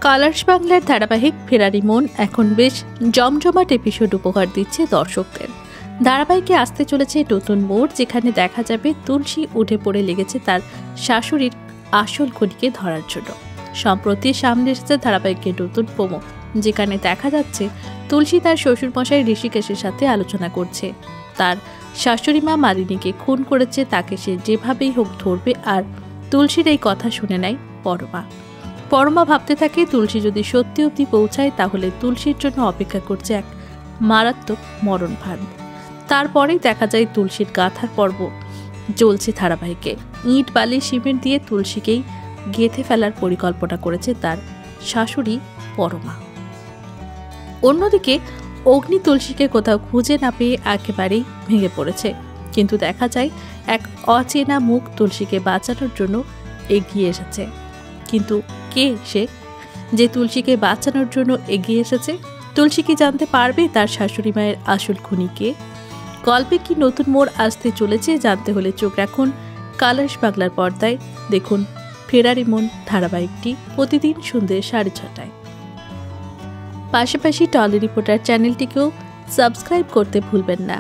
Colours বাংলার ধারাবাহিক ফেরারি মন এখন বেশ জমজমাট এপিসোড উপহার দিচ্ছে দর্শকদের। ধারাবাহিকে আসতে চলেছে নতুন মোড়, যেখানে দেখা যাবে তুলসী উঠে পড়ে লেগেছে তার শাশুড়ির আসল খুনিকে ধরার জন্য। সম্প্রতি সামনে এসেছে ধারাবাহিকের নতুন প্রোমো, যেখানে দেখা যাচ্ছে তুলসী তার শ্বশুরমশাই ঋষিকেশের সাথে আলোচনা করছে। তার শাশুড়ি মা মালিনীকে খুন করেছে, তাকে সে যেভাবেই হোক ধরবে। আর তুলসীর এই কথা শুনে নেয় পরমা ভাবতে থাকে তুলসী যদি সত্যি অবধি পৌঁছায় তাহলে তুলসীর জন্য অপেক্ষা করছে এক মারাত্মক মরণ ভান। তারপরেই দেখা যায় তুলসীর গাঁথার পর্ব চলছে ধারাবাহিকে। ইট বালি সিমেন্ট দিয়ে তুলসীকেই গেঁথে ফেলার পরিকল্পনা করেছে তার শাশুড়ি পরমা। অন্যদিকে অগ্নি তুলসীকে কোথাও খুঁজে না পেয়ে একেবারেই ভেঙে পড়েছে, কিন্তু দেখা যায় এক অচেনা মুখ তুলসীকে বাঁচানোর জন্য এগিয়ে এসেছে। কিন্তু কে সে যে তুলসীকে বাঁচানোর জন্য এগিয়ে এসেছে? তুলসী কি জানতে পারবে তার শাশুড়ি মায়ের আসল খুনি কে? গল্পে কি নতুন মোড় আসতে চলেছে? জানতে হলে চোখ রাখুন কালার্স বাংলার পর্দায়। দেখুন ফেরারি মন ধারাবাহিকটি প্রতিদিন সন্ধ্যে 6:30টায়। পাশাপাশি টলি রিপোর্টার চ্যানেলটিকেও সাবস্ক্রাইব করতে ভুলবেন না।